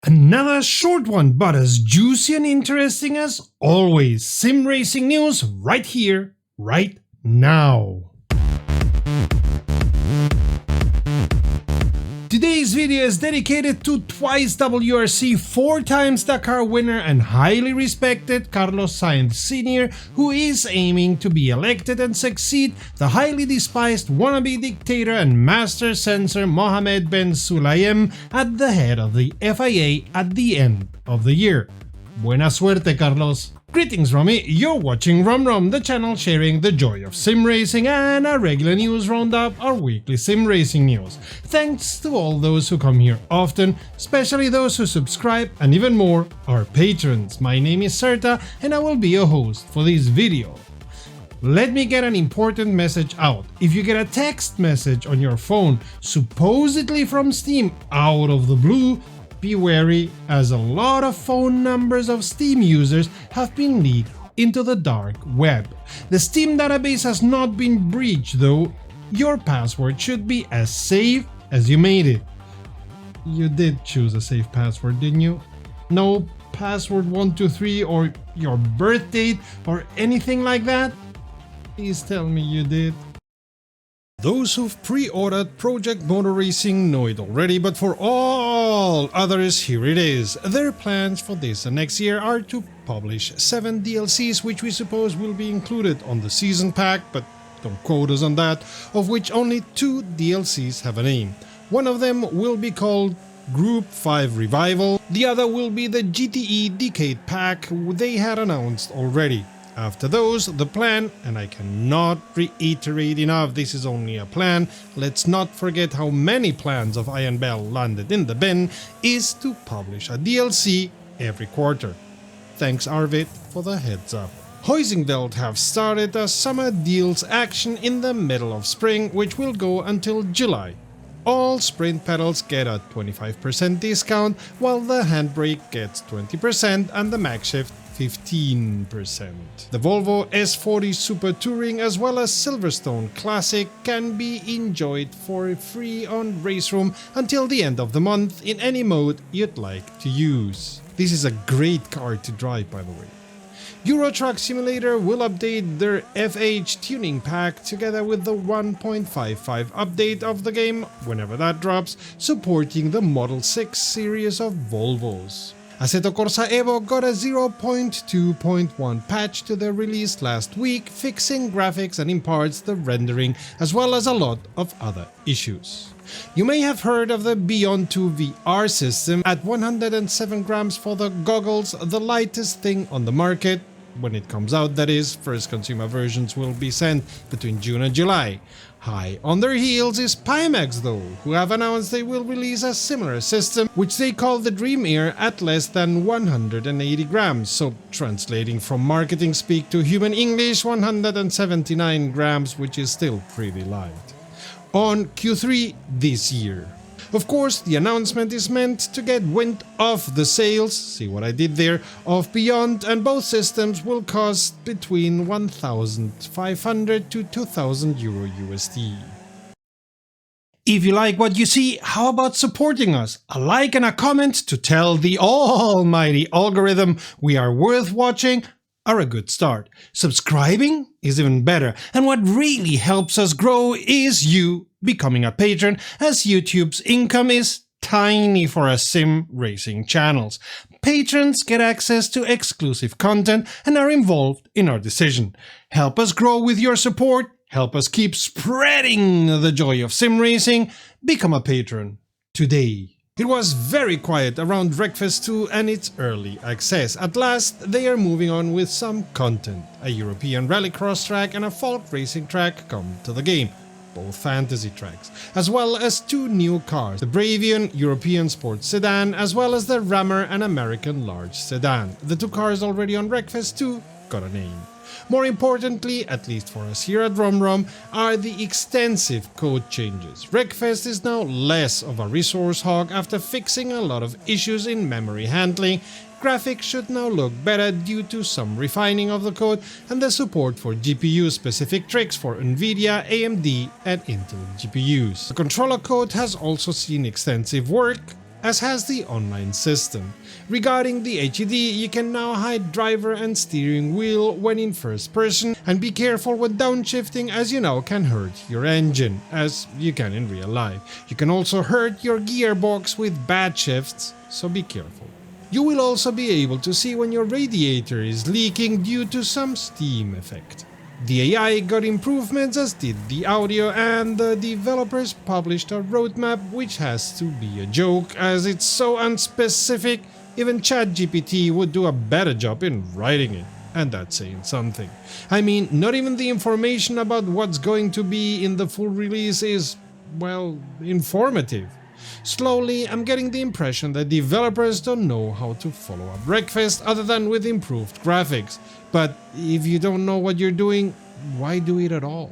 Another short one, but as juicy and interesting as always. Sim racing news right here, right now. Today's video is dedicated to twice WRC, 4 times Dakar winner and highly respected Carlos Sainz Sr., who is aiming to be elected and succeed the highly despised wannabe dictator and master censor Mohammed bin Sulayem at the head of the FIA at the end of the year. Buena suerte, Carlos! Greetings from me, you're watching WromWrom, the channel sharing the joy of sim racing and a regular news roundup, our weekly sim racing news. Thanks to all those who come here often, especially those who subscribe, and even more, our patrons. My name is Serta and I will be your host for this video. Let me get an important message out. If you get a text message on your phone, supposedly from Steam, out of the blue, be wary, as a lot of phone numbers of Steam users have been leaked into the dark web. The Steam database has not been breached though. Your password should be as safe as you made it. You did choose a safe password, didn't you? No password 123 or your birth date or anything like that? Please tell me you did. Those who've pre-ordered Project Motor Racing know it already, but for all others, here it is. Their plans for this and next year are to publish 7 DLCs, which we suppose will be included on the season pack, but don't quote us on that, of which only 2 DLCs have a name. One of them will be called Group 5 Revival, the other will be the GTE Decade Pack they had announced already. After those, the plan, and I cannot reiterate enough, this is only a plan, let's not forget how many plans of Iron Bell landed in the bin, is to publish a DLC every quarter. Thanks Arvid for the heads up. Huizenveld have started a summer deals action in the middle of spring, which will go until July. All sprint pedals get a 25% discount, while the handbrake gets 20% and the MagShift 15%. The Volvo S40 Super Touring as well as Silverstone Classic can be enjoyed for free on WromWrom until the end of the month in any mode you'd like to use. This is a great car to drive, by the way. Euro Truck Simulator will update their FH tuning pack together with the 1.55 update of the game whenever that drops, supporting the Model 6 series of Volvos. Assetto Corsa Evo got a 0.2.1 patch to their release last week, fixing graphics and in parts the rendering, as well as a lot of other issues. You may have heard of the Beyond 2 VR system at 107 grams for the goggles, the lightest thing on the market. When it comes out, that is, first consumer versions will be sent between June and July. High on their heels is Pimax though, who have announced they will release a similar system, which they call the Dream Air, at less than 180 grams, so translating from marketing speak to human English, 179 grams, which is still pretty light. On Q3 this year. Of course, the announcement is meant to get wind of the sales, see what I did there, of Beyond, and both systems will cost between 1,500 to 2,000 euro USD. If you like what you see, how about supporting us? A like and a comment to tell the almighty algorithm we are worth watching are a good start. Subscribing is even better, and what really helps us grow is you becoming a patron, as YouTube's income is tiny for us sim racing channels. Patrons get access to exclusive content and are involved in our decision. Help us grow with your support, help us keep spreading the joy of sim racing. Become a patron today. It was very quiet around Wreckfest 2 and its early access. At last, they are moving on with some content. A European rallycross track and a folk racing track come to the game, both fantasy tracks, as well as 2 new cars, the Flavien European Sports Sedan, as well as the Rammer and American Large Sedan. The 2 cars already on Wreckfest 2 got a name. More importantly, at least for us here at WromWrom, are the extensive code changes. Wreckfest is now less of a resource hog after fixing a lot of issues in memory handling. Graphics should now look better due to some refining of the code and the support for GPU-specific tricks for NVIDIA, AMD and Intel GPUs. The controller code has also seen extensive work, as has the online system. Regarding the HUD, you can now hide driver and steering wheel when in first person, and be careful when downshifting, as you know can hurt your engine, as you can in real life. You can also hurt your gearbox with bad shifts, so be careful. You will also be able to see when your radiator is leaking due to some steam effect. The AI got improvements, as did the audio, and the developers published a roadmap which has to be a joke as it's so unspecific. Even ChatGPT would do a better job in writing it, and that's saying something. I mean, not even the information about what's going to be in the full release is, well, informative. Slowly, I'm getting the impression that developers don't know how to follow up Wreckfest other than with improved graphics. But if you don't know what you're doing, why do it at all?